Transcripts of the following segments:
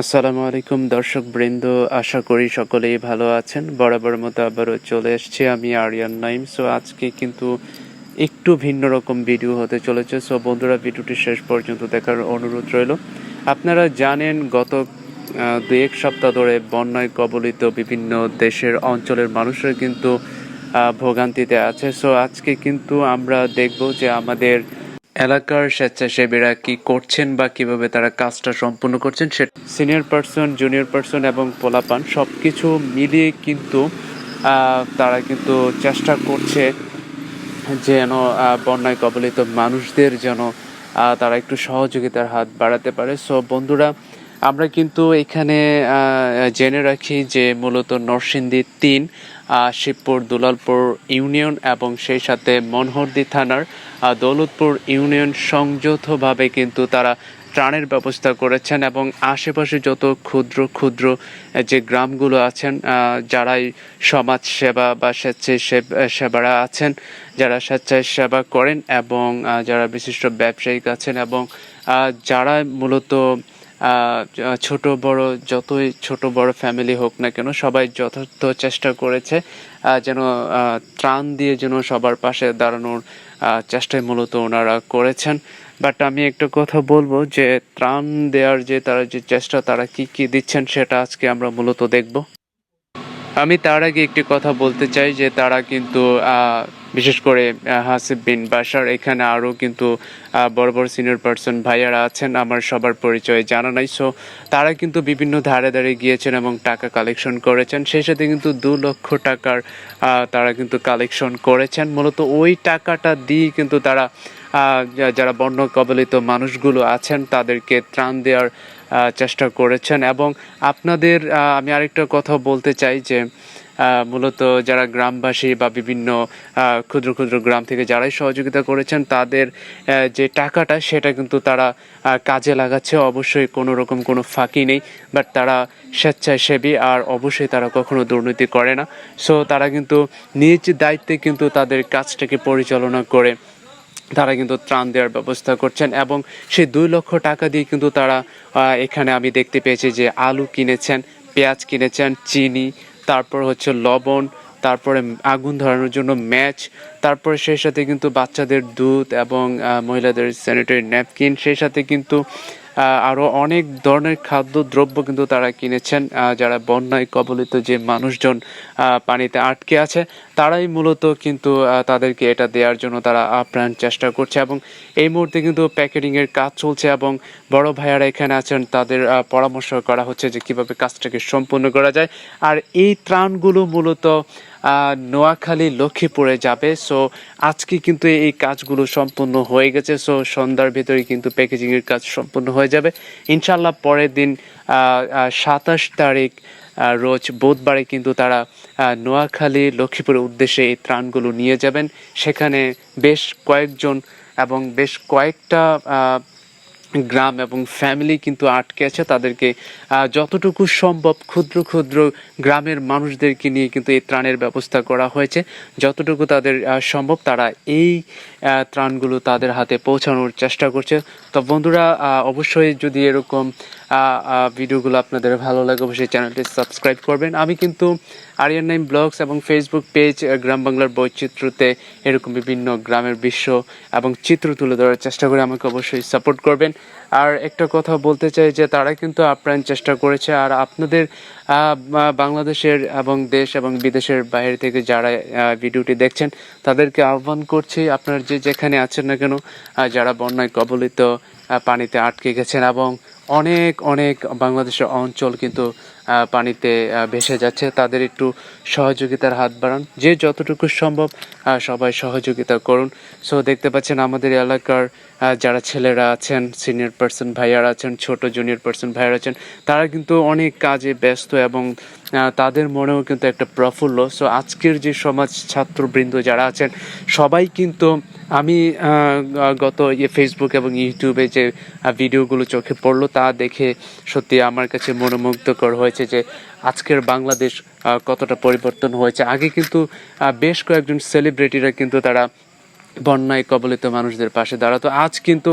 আসসালামু আলাইকুম দর্শক বৃন্দ, আশা করি সকলেই ভালো আছেন। বরাবর মতো আবারও চলে এসেছি আমি আরিয়ান নাইম। সো আজকে কিন্তু একটু ভিন্ন রকম ভিডিও হতে চলেছে। সো বন্ধুরা, ভিডিওটি শেষ পর্যন্ত দেখার অনুরোধ রইল। আপনারা জানেন গত 2-1 সপ্তাহ ধরে বন্যায় কবলিত বিভিন্ন দেশের অঞ্চলের মানুষরা কিন্তু ভোগান্তিতে আছে। সো আজকে কিন্তু আমরা দেখব যে আমাদের এলাকার স্বেচ্ছাসেবীরা কি করছেন বা কিভাবে তারা কাজটা সম্পূর্ণ করছেন। সে সিনিয়র পার্সন, জুনিয়র পার্সন এবং পোলাপান সব কিছু মিলিয়ে কিন্তু তারা কিন্তু চেষ্টা করছে যেন বন্যায় কবলিত মানুষদের যেন তারা একটু সহযোগিতার হাত বাড়াতে পারে। সো বন্ধুরা, আমরা কিন্তু এখানে জেনে রাখি যে মূলত নরসিংদী 3, শিবপুর দুলালপুর ইউনিয়ন এবং সেই সাথে মনোহরদী থানার দৌলতপুর ইউনিয়ন সংযৌথভাবে কিন্তু তারা ত্রাণের ব্যবস্থা করেছেন এবং আশেপাশে যত ক্ষুদ্র ক্ষুদ্র যে গ্রামগুলো আছেন, যারাই সমাজ সেবা বা স্বেচ্ছায় সেবারা আছেন, যারা স্বেচ্ছায় সেবা করেন এবং যারা বিশিষ্ট ব্যবসায়িক আছেন এবং যারা মূলত ছোট বড় যতই ছোট বড় ফ্যামিলি হোক না কেন, সবাই যথার্থ চেষ্টা করেছে যেন ত্রাণ দিয়ে যেন সবার পাশে দাঁড়ানোর চেষ্টায় মূলত ওনারা করেছেন। বাট আমি একটা কথা বলবো যে ত্রাণ দেওয়ার যে তারা যে চেষ্টা, তারা কি কি দিচ্ছেন সেটা আজকে আমরা মূলত দেখব। আমি তার আগে একটি কথা বলতে চাই যে তারা কিন্তু বিশেষ করে হাসিব বিন বাশার, এখানে আরও কিন্তু বড় বড় সিনিয়র পার্সন ভাইয়ারা আছেন, আমার সবার পরিচয় জানা নাই। সো তারা কিন্তু বিভিন্ন ধারে ধারে গিয়েছেন এবং টাকা কালেকশন করেছেন। সেই সাথে কিন্তু 2 লক্ষ টাকার তারা কিন্তু কালেকশন করেছেন। মূলত ওই টাকাটা দিয়ে কিন্তু তারা যারা বন্যা কবলিত মানুষগুলো আছেন তাদেরকে ত্রাণ দেওয়ার চেষ্টা করেছেন। এবং আপনাদের আমি আরেকটা কথা বলতে চাই যে মূলত যারা গ্রামবাসী বা বিভিন্ন ক্ষুদ্র ক্ষুদ্র গ্রাম থেকে যারাই সহযোগিতা করেছেন, তাদের যে টাকাটা সেটা কিন্তু তারা কাজে লাগাচ্ছে। অবশ্যই কোনো রকম কোনো ফাঁকি নেই, বাট তারা স্বেচ্ছাসেবী আর অবশ্যই তারা কখনো দুর্নীতি করে না। সো তারা কিন্তু নিজ দায়িত্বে কিন্তু তাদের কাজটাকে পরিচালনা করে তারা কিন্তু ত্রাণ দেওয়ার ব্যবস্থা করছেন। এবং সেই 2 লক্ষ টাকা দিয়ে কিন্তু তারা এখানে আমি দেখতে পেয়েছি যে আলু কিনেছেন, পেঁয়াজ কিনেছেন, চিনি, তারপর হচ্ছে লবণ, তারপরে আগুন ধরানোর জন্য ম্যাচ, তারপরে সেই সাথে কিন্তু বাচ্চাদের দুধ এবং মহিলাদের স্যানিটারি ন্যাপকিন, সেই সাথে কিন্তু আরও অনেক ধরনের খাদ্যদ্রব্য কিন্তু তারা কিনেছেন। যারা বন্যায় কবলিত যে মানুষজন পানিতে আটকে আছে, তারাই মূলত কিন্তু তাদেরকে এটা দেওয়ার জন্য তারা আপ্রাণ চেষ্টা করছে। এবং এই মুহূর্তে কিন্তু প্যাকেটিংয়ের কাজ চলছে এবং বড় ভাইয়ারা এখানে আছেন, তাদের পরামর্শ করা হচ্ছে যে কীভাবে কাজটাকে সম্পূর্ণ করা যায়। আর এই ত্রাণগুলো মূলত নোয়াখালী লক্ষ্মীপুরে যাবে। সো আজকে কিন্তু এই কাজগুলো সম্পূর্ণ হয়ে গেছে। সো সন্ধ্যার ভিতরে কিন্তু প্যাকেজিংয়ের কাজ সম্পূর্ণ হয়ে যাবে ইনশাল্লাহ। পরের দিন 27 তারিখ রোজ বুধবারে কিন্তু তারা নোয়াখালী লক্ষ্মীপুরের উদ্দেশ্যে এই ত্রাণগুলো নিয়ে যাবেন। সেখানে বেশ কয়েকজন এবং বেশ কয়েকটা গ্রাম এবং ফ্যামিলি কিন্তু আটকে আছে। তাদেরকে যতটুকু সম্ভব ক্ষুদ্র ক্ষুদ্র গ্রামের মানুষদেরকে নিয়ে কিন্তু এই ত্রাণের ব্যবস্থা করা হয়েছে। যতটুকু তাদের সম্ভব তারা এই ত্রাণগুলো তাদের হাতে পৌঁছানোর চেষ্টা করছে। তো বন্ধুরা, অবশ্যই যদি এরকম ভিডিওগুলো আপনাদের ভালো লাগে অবশ্যই চ্যানেলটি সাবস্ক্রাইব করবেন। আমি কিন্তু আরিয়ান নাইম ব্লগস এবং ফেসবুক পেজ গ্রাম বাংলার বৈচিত্র্যতে এরকম বিভিন্ন গ্রামের দৃশ্য এবং চিত্র তুলে ধরার চেষ্টা করে আমাকে অবশ্যই সাপোর্ট করবেন। আর একটা কথা বলতে চাই যে তারা কিন্তু আপ্রাণ চেষ্টা করেছে। আর আপনাদের বাংলাদেশের এবং দেশ এবং বিদেশের বাইরে থেকে যারা ভিডিওটি দেখছেন, তাদেরকে আহ্বান করছি, আপনার যেখানে আছেন না কেন, যারা বন্যায় কবলিত পানিতে আটকে গেছেন এবং অনেক অনেক বাংলাদেশের অঞ্চল কিন্তু পানিতে ভেসে যাচ্ছে, তাদের একটু সহযোগিতার হাত বাড়ান। যে যতটুকু সম্ভব সবাই সহযোগিতা করুন। সো দেখতে পাচ্ছেন আমাদের এলাকার যারা ছেলেরা আছেন, সিনিয়র পার্সন ভাইয়ারা আছেন, ছোট জুনিয়র পার্সন ভাইয়ারা আছেন, তারা কিন্তু অনেক কাজে ব্যস্ত এবং তাদের মনেও কিন্তু একটা প্রফুল্ল। সো আজকের যে সমাজ ছাত্রবৃন্দ যারা আছেন, সবাই কিন্তু আমি গত ফেসবুক এবং ইউটিউবে যে ভিডিওগুলো চোখে পড়লো তা দেখে সত্যি আমার কাছে মনোমুগ্ধকর হয়েছে যে আজকের বাংলাদেশ কতটা পরিবর্তন হয়েছে। আগে কিন্তু বেশ কয়েকজন সেলিব্রিটিরা কিন্তু তারা বন্যায় কবলিত মানুষদের পাশে দাঁড়াতো। আজ কিন্তু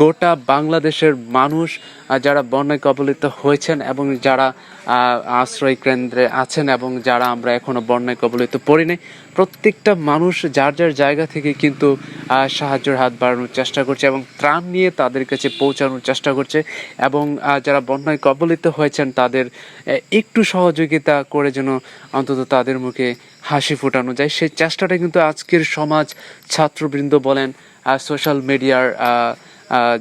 গোটা বাংলাদেশের মানুষ যারা বন্যায় কবলিত হয়েছেন এবং যারা আশ্রয় কেন্দ্রে আছেন এবং যারা আমরা এখনো বন্যায় কবলিত পড়িনি, প্রত্যেকটা মানুষ যার যার জায়গা থেকে কিন্তু সাহায্যের হাত বাড়ানোর চেষ্টা করছে এবং ত্রাণ নিয়ে তাদের কাছে পৌঁছানোর চেষ্টা করছে এবং যারা বন্যায় কবলিত হয়েছেন তাদের একটু সহযোগিতা করে যেন অন্তত তাদের মুখে হাসি ফোটানো যায়, সেই চেষ্টাটা কিন্তু আজকের সমাজ, ছাত্রবৃন্দ বলেন, সোশ্যাল মিডিয়ার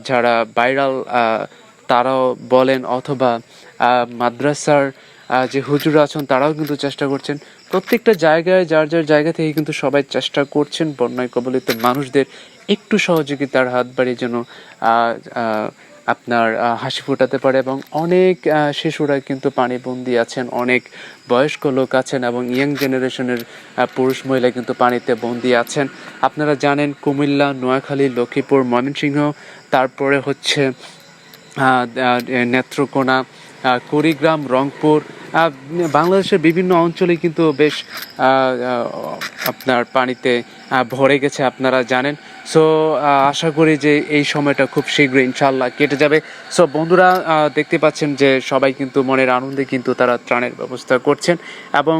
যারা ভাইরাল তারাও বলেন, অথবা মাদ্রাসার যে হুজুর আছেন তারাও কিন্তু চেষ্টা করছেন। প্রত্যেকটা জায়গায় যার যার জায়গা থেকে কিন্তু সবাই চেষ্টা করছেন বন্যায় কবলিত মানুষদের একটু সহযোগিতার হাত বাড়িয়ে যেন আপনার হাসি ফোটাতে পারে। এবং অনেক শিশুরা কিন্তু পানিবন্দী আছেন, অনেক বয়স্ক লোক আছেন এবং ইয়াং জেনারেশনের পুরুষ মহিলা কিন্তু পানিতে বন্দী আছেন। আপনারা জানেন কুমিল্লা, নোয়াখালী, লক্ষ্মীপুর, ময়মনসিংহ, তারপরে হচ্ছে নেত্রকোনা, কুড়িগ্রাম, রংপুর, বাংলাদেশের বিভিন্ন অঞ্চলে কিন্তু বেশ আপনার পানিতে ভরে গেছে, আপনারা জানেন। সো আশা করি যে এই সময়টা খুব শীঘ্রই ইনশাল্লাহ কেটে যাবে। সো বন্ধুরা দেখতে পাচ্ছেন যে সবাই কিন্তু মনের আনন্দে কিন্তু তারা ত্রাণের ব্যবস্থা করছেন এবং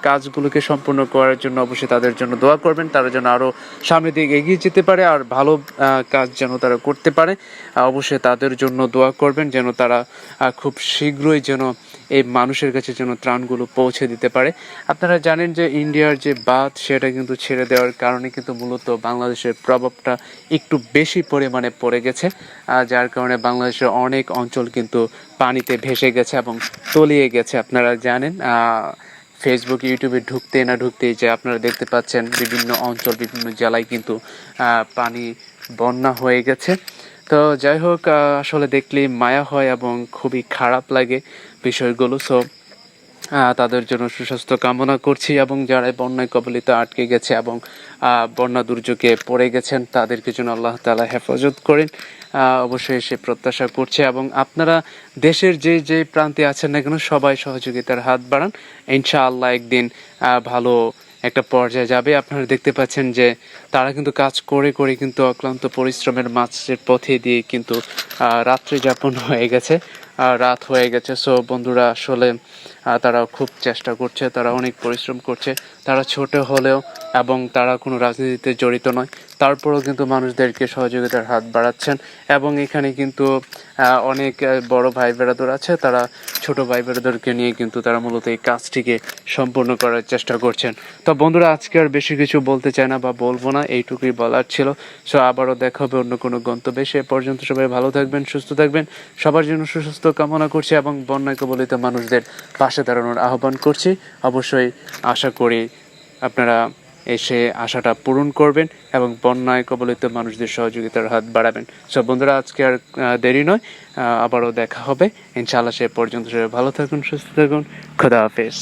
কাজগুলোকে সম্পূর্ণ করার জন্য অবশ্যই তাদের জন্য দোয়া করবেন, তারা যেন আরও সামনের দিকে এগিয়ে যেতে পারে আর ভালো কাজ যেন তারা করতে পারে। অবশ্যই তাদের জন্য দোয়া করবেন যেন তারা খুব শীঘ্রই যেন এই মানুষের কাছে যেন ত্রাণগুলো পৌঁছে দিতে পারে। আপনারা জানেন যে ইন্ডিয়ার যে বাঁধ সেটা কিন্তু ছেড়ে দেওয়ার কারণে কিন্তু মূলত বাংলাদেশের প্রভাবটা একটু বেশি পরিমাণে পড়ে গেছে, যার কারণে বাংলাদেশের অনেক অঞ্চল কিন্তু পানিতে ভেসে গেছে এবং তলিয়ে গেছে। আপনারা জানেন ফেসবুক, ইউটিউবে ঢুকতে না ঢুকতেই যে আপনারা দেখতে পাচ্ছেন বিভিন্ন অঞ্চল, বিভিন্ন জেলায় কিন্তু পানি বন্যা হয়ে গেছে। তো যাই হোক, আসলে দেখলে মায়া হয় এবং খুবই খারাপ লাগে বিষয়গুলো। সো তাদের জন্য সুস্বাস্থ্য কামনা করছি এবং যারা বন্যায় কবলিত আটকে গেছে এবং বন্যা দুর্যোগে পড়ে গেছেন তাদেরকে যেন আল্লাহ তাআলা হেফাজত করেন, অবশ্যই সে প্রত্যাশা করছে। এবং আপনারা দেশের যে যে প্রান্তে আছেন না কেন সবাই সহযোগিতার হাত বাড়ান, ইনশাআল্লাহ একদিন ভালো একটা পর্যায়ে যাবে। আপনারা দেখতে পাচ্ছেন যে তারা কিন্তু কাজ করে করে কিন্তু অক্লান্ত পরিশ্রমের মাঝের পথে দিয়ে কিন্তু রাত্রি যাপন হয়ে গেছে, রাত হয়ে গেছে। সো বন্ধুরা আসলে তারা খুব চেষ্টা করছে, তারা অনেক পরিশ্রম করছে, তারা ছোট হলেও এবং তারা কোনো রাজনীতিতে জড়িত নয়, তারপরেও কিন্তু মানুষদেরকে সহযোগিতার হাত বাড়াচ্ছেন। এবং এখানে কিন্তু অনেক বড় ভাই বেরাদর আছে, তারা ছোট ভাই বেরাদরকে নিয়ে কিন্তু তারা মূলত এই কাজটিকে সম্পূর্ণ করার চেষ্টা করছেন। তো বন্ধুরা আজকে আর বেশি কিছু বলতে চাই না বা বলবো না, এইটুকুই বলার ছিল। সো আবারও দেখা হবে অন্য কোনো গন্তব্যে, সে পর্যন্ত সবাই ভালো থাকবেন, সুস্থ থাকবেন, সবার জন্য সুস্বাস্থ্য কামনা করছি এবং বন্যায় কবলিত মানুষদের পাশে দাঁড়ানোর আহ্বান করছি। অবশ্যই আশা করি আপনারা এসে আশাটা পূরণ করবেন এবং বন্যায় কবলিত মানুষদের সহযোগিতার হাত বাড়াবেন। সব বন্ধুরা আজকে আর দেরি নয়, আবারও দেখা হবে ইনশাআল্লাহ। সে পর্যন্ত সবাই ভালো থাকুন, সুস্থ থাকুন, খোদা হাফেজ।